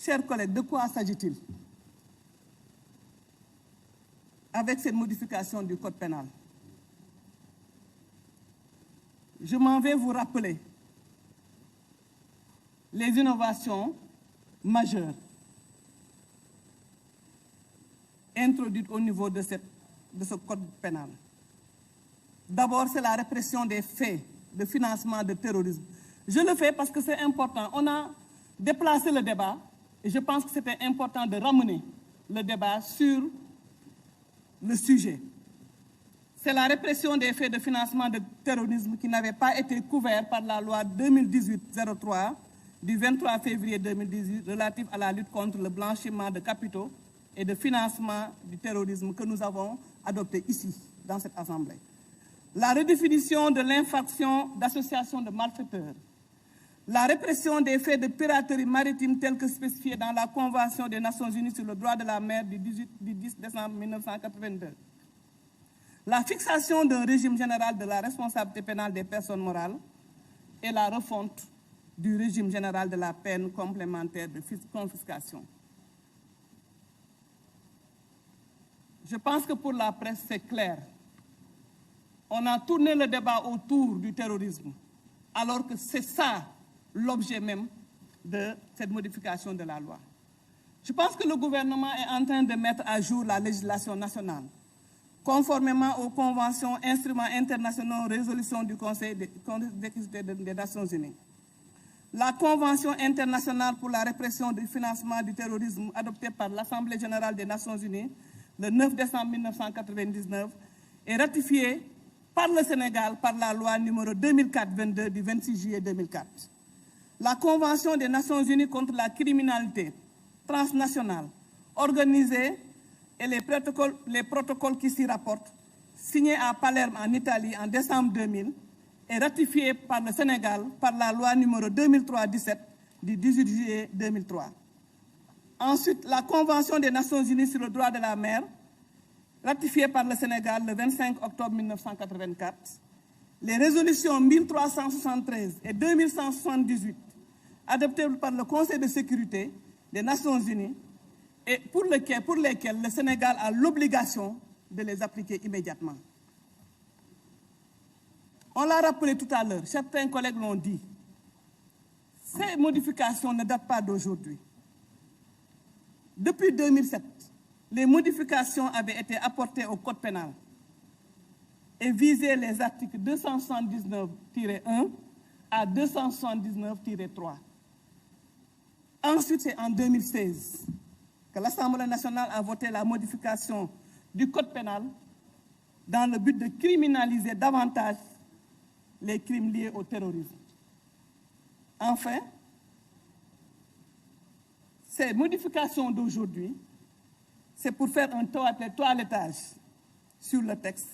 Chers collègues, de quoi s'agit-il avec cette modification du Code pénal? Je m'en vais vous rappeler les innovations majeures introduites au niveau de ce Code pénal. D'abord, c'est la répression des faits de financement de terrorisme. Je le fais parce que c'est important. On a déplacé le débat et je pense que c'était important de ramener le débat sur le sujet. C'est la répression des faits de financement de terrorisme qui n'avait pas été couvert par la loi 2018-03 du 23 février 2018 relative à la lutte contre le blanchiment de capitaux et de financement du terrorisme que nous avons adopté ici, dans cette Assemblée. La redéfinition de l'infraction d'association de malfaiteurs. La répression des faits de piraterie maritime tels que spécifiés dans la Convention des Nations Unies sur le droit de la mer du 10 décembre 1982. La fixation d'un régime général de la responsabilité pénale des personnes morales et la refonte du régime général de la peine complémentaire de confiscation. Je pense que pour la presse, c'est clair. On a tourné le débat autour du terrorisme, alors que c'est ça l'objet même de cette modification de la loi. Je pense que le gouvernement est en train de mettre à jour la législation nationale, conformément aux conventions, instruments internationaux, résolutions du Conseil des Nations Unies. La Convention internationale pour la répression du financement du terrorisme adoptée par l'Assemblée générale des Nations Unies le 9 décembre 1999 est ratifiée par le Sénégal par la loi numéro 2004-22 du 26 juillet 2004. La Convention des Nations Unies contre la criminalité transnationale organisée et les protocoles qui s'y rapportent, signés à Palerme en Italie en décembre 2000, est ratifiée par le Sénégal par la loi numéro 2003-17 du 18 juillet 2003. Ensuite, la Convention des Nations Unies sur le droit de la mer, ratifiée par le Sénégal le 25 octobre 1984. Les résolutions 1373 et 2178, adoptées par le Conseil de sécurité des Nations Unies, et pour lesquelles le Sénégal a l'obligation de les appliquer immédiatement. On l'a rappelé tout à l'heure, certains collègues l'ont dit. Ces modifications ne datent pas d'aujourd'hui. Depuis 2007, les modifications avaient été apportées au Code pénal et visaient les articles 279-1 à 279-3. Ensuite, c'est en 2016 que l'Assemblée nationale a voté la modification du Code pénal dans le but de criminaliser davantage les crimes liés au terrorisme. Enfin, ces modifications d'aujourd'hui, c'est pour faire un toilettage sur le texte,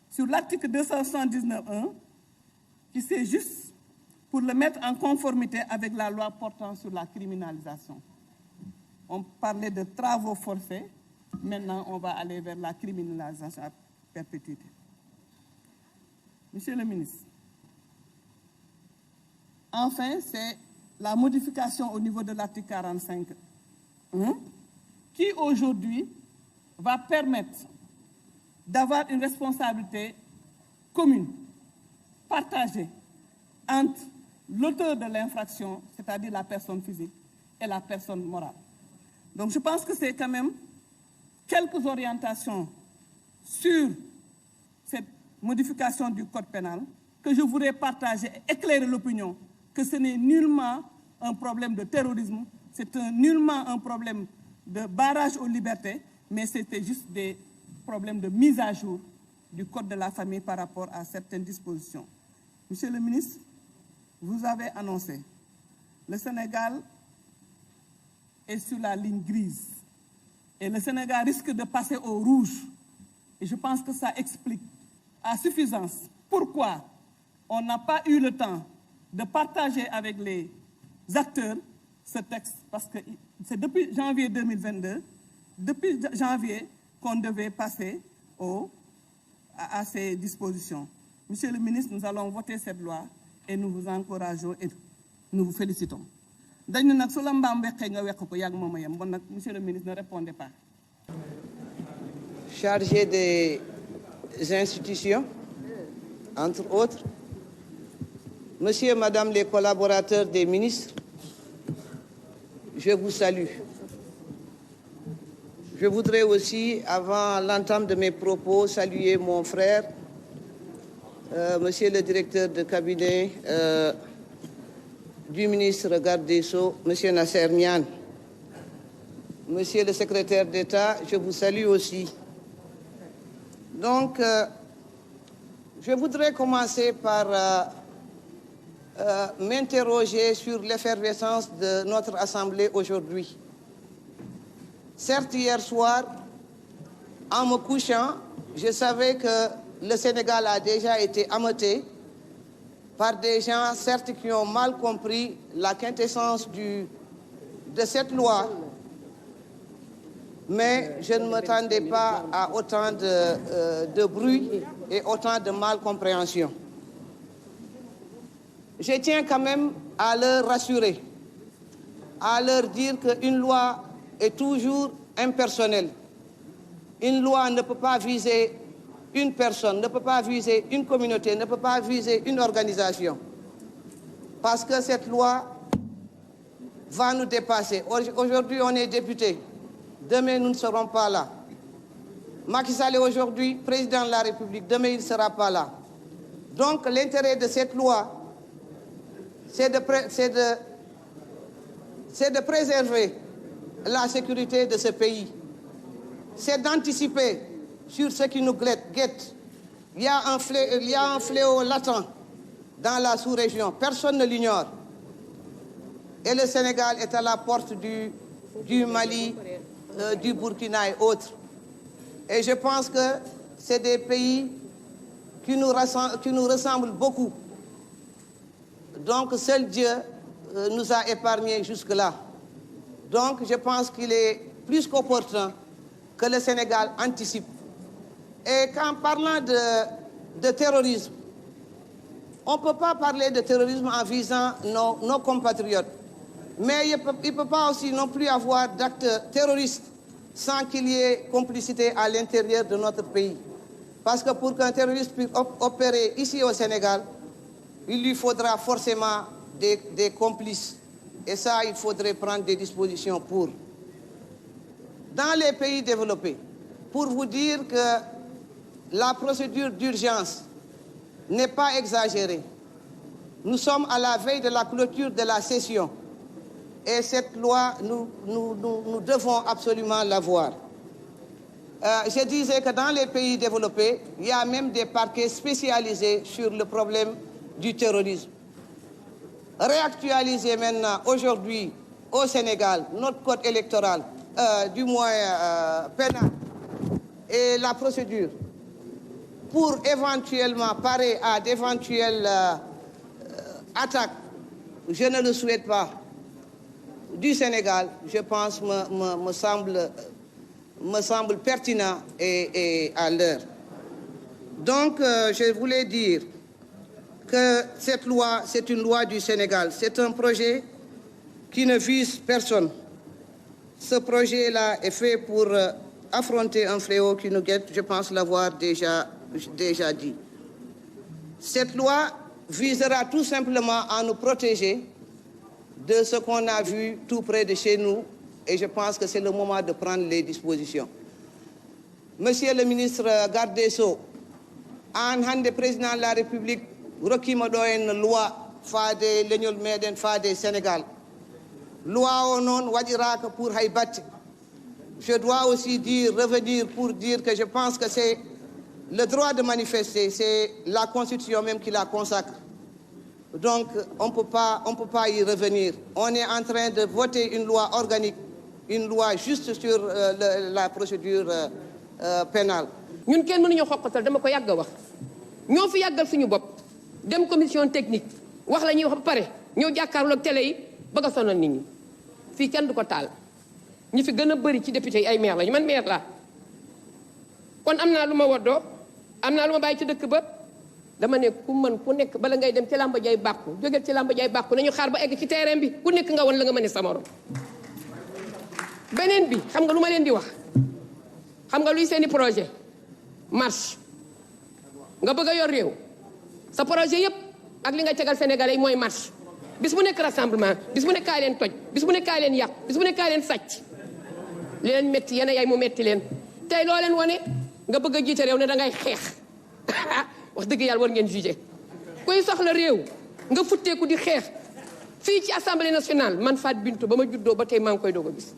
sur l'article 279.1, qui c'est juste pour le mettre en conformité avec la loi portant sur la criminalisation. On parlait de travaux forcés, maintenant on va aller vers la criminalisation à perpétuité. Monsieur le ministre, enfin, c'est la modification au niveau de l'article 45.1 qui aujourd'hui va permettre d'avoir une responsabilité commune, partagée entre l'auteur de l'infraction, c'est-à-dire la personne physique, et la personne morale. Donc je pense que c'est quand même quelques orientations sur cette modification du Code pénal que je voudrais partager et éclairer l'opinion que ce n'est nullement un problème de terrorisme, c'est nullement un problème de barrage aux libertés, mais c'était juste des problèmes de mise à jour du Code de la famille par rapport à certaines dispositions. Monsieur le ministre, vous avez annoncé, le Sénégal est sur la ligne grise et le Sénégal risque de passer au rouge. Et je pense que ça explique à suffisance pourquoi on n'a pas eu le temps de partager avec les acteurs ce texte, parce que c'est depuis janvier 2022, depuis janvier qu'on devait passer à ces dispositions. Monsieur le ministre, nous allons voter cette loi et nous vous encourageons et nous vous félicitons. Monsieur le ministre, ne répondez pas. Chargé des institutions, entre autres, Monsieur et Madame les collaborateurs des ministres, je vous salue. Je voudrais aussi, avant l'entame de mes propos, saluer mon frère, Monsieur le directeur de cabinet du ministre garde des Sceaux, Monsieur Nasser Niane. Monsieur le secrétaire d'État, je vous salue aussi. Donc, je voudrais commencer par m'interroger sur l'effervescence de notre Assemblée aujourd'hui. Certes, hier soir, en me couchant, je savais que le Sénégal a déjà été ameuté par des gens, certes, qui ont mal compris la quintessence de cette loi, mais je ne m'attendais pas à autant de bruit et autant de malcompréhension. Je tiens quand même à leur rassurer, à leur dire qu'une loi est toujours impersonnelle. Une loi ne peut pas viser une personne, ne peut pas viser une communauté, ne peut pas viser une organisation. Parce que cette loi va nous dépasser. Aujourd'hui, on est député. Demain, nous ne serons pas là. Macky Sall est aujourd'hui président de la République. Demain, il ne sera pas là. Donc, l'intérêt de cette loi, c'est de préserver la sécurité de ce pays. C'est d'anticiper sur ce qui nous guette. Il y a un fléau latent dans la sous-région. Personne ne l'ignore. Et le Sénégal est à la porte du Mali, du Burkina et autres. Et je pense que c'est des pays qui nous ressemblent beaucoup. Donc seul Dieu nous a épargnés jusque-là. Donc je pense qu'il est plus qu'opportun que le Sénégal anticipe. Et qu'en parlant de terrorisme, on ne peut pas parler de terrorisme en visant nos compatriotes. Mais il ne peut pas aussi non plus avoir d'actes terroristes sans qu'il y ait complicité à l'intérieur de notre pays. Parce que pour qu'un terroriste puisse opérer ici au Sénégal, il lui faudra forcément des complices. Et ça, il faudrait prendre des dispositions pour. Dans les pays développés, pour vous dire que la procédure d'urgence n'est pas exagérée. Nous sommes à la veille de la clôture de la session. Et cette loi, nous devons absolument l'avoir. Je disais que dans les pays développés, il y a même des parquets spécialisés sur le problème du terrorisme. Réactualiser maintenant, aujourd'hui, au Sénégal, notre code électoral, du moins pénal, et la procédure, pour éventuellement parer à d'éventuelles attaques, je ne le souhaite pas, du Sénégal, je pense, me semble pertinent et à l'heure. Donc, je voulais dire que cette loi, c'est une loi du Sénégal. C'est un projet qui ne vise personne. Ce projet-là est fait pour affronter un fléau qui nous guette, je pense l'avoir déjà dit. Cette loi visera tout simplement à nous protéger de ce qu'on a vu tout près de chez nous, et je pense que c'est le moment de prendre les dispositions. Monsieur le ministre garde des Sceaux, en hande président de la République, rokkima ɗo en loi faade leñol meɗen faade Sénégal. Loi o noon waɗiraka pour hay batte. Je dois aussi revenir pour dire que je pense que c'est le droit de manifester, c'est la Constitution même qui la consacre. Donc, on ne peut pas y revenir. On est en train de voter une loi organique, une loi juste sur la procédure pénale. Ñun kenn mënuñu xoqatal dama ko yàgg a wax ñoo fi yàggal suñu bopp dem commission technique wax la ñuy wax ba pare ñëw jàkkaarloog télé yi bëgg a sonal nit ñi fii kenn du ko taal ñi fi gën a bëri ci député yi ay maire lañu man maire laa kon am naa lu ma woddoo am naa lu ma bàyyi ci dëkk ba dama ne ku mën ku nekk bala ngay dem ci làmba jaay bàkku jógeel ci làmba jaay bàkku nañu xaar ba egg ci terrain bi ku nekk nga won la nga mën a sa morom. beneen bi xam nga lu ma leen di wax xam nga luy seeni projet marche nga bëgg a yor réew sa projet yëpp ak li nga tegal Sénégalais yi mooy marche bis bu nekk rassemblement bis bu nekk kaay leen toj bis bu nekk kaay leen yàq bis bu nekk kaay leen sàcc li leen metti yéen a yaay mu metti leen tey loo leen wane nga bëgg a jiite réew ne da ngay xeex wax dëgg yàlla war ngeen jugé kuy soxla réew nga futteeku di xeex fii ci assemblée nationale man Fatou Bintou ba ma juddoo ba tey maa ngi koy doog a gis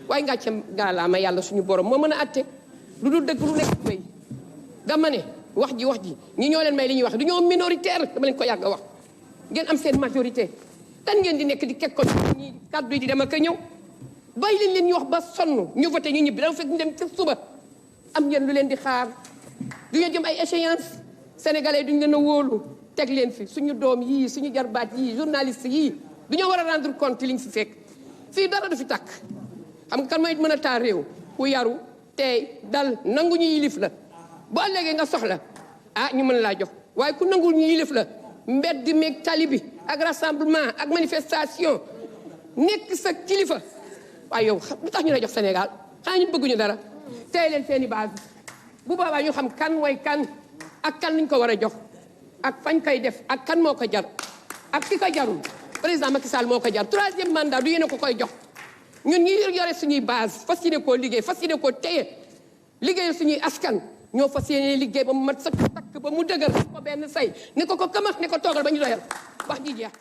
waaye ngàcce gaalaama yàlla suñu borom moo mën a atte lu dul dëgg lu nekk bay dama ne wax ji ñi ñoo leen may li ñuy wax du ñoo minoritaire dama leen ko yàgg a wax ngeen am seen majorité tan ngeen di nekk di kekkoon ñi kàddu yi di dem ak a ñëw bàyyi leen ñu wax ba sonn ñu voté ñu ñibbi dama fekk ñu dem ci suba am ngeen lu leen di xaar du ñu jëm ay échéance sénégalais duñu leen a wóolu teg leen fi suñu doom yii suñu jarbaat yii journaliste yii du ñoo war a rendre compte liñ fi fekk fii dara du fi tàkk xam nga kan mooy mën a taal réew ku yaru tey dal nangu ñu yilif la boo léegi nga soxla ñu mën laa jox waaye ku nangu ñu yilif la mbedd meeg tali bi ak rassemblement ak manifestation nekk sa kilifa waaye yow lu tax ñu la jox Sénégal xanaa ñu bëgguñu dara tey leen seeni base bu boobaa ñu xam kan mooy kan ak kan lañ ko war a jox ak fañ koy def ak kan moo ko jar ak ki ko jarul président Macky Sall moo ko jar 3e mandat du yéen a ko koy jox ñun ñi yore suñuy base fas yéene koo liggéey fas yéene koo téye liggéey suñuy askan ñoo fas yéene liggéey ba mu mat sa takk ba mu dëgër ko benn say ne ko kamax ne ko toogal ba ñu doyal wax ji jeex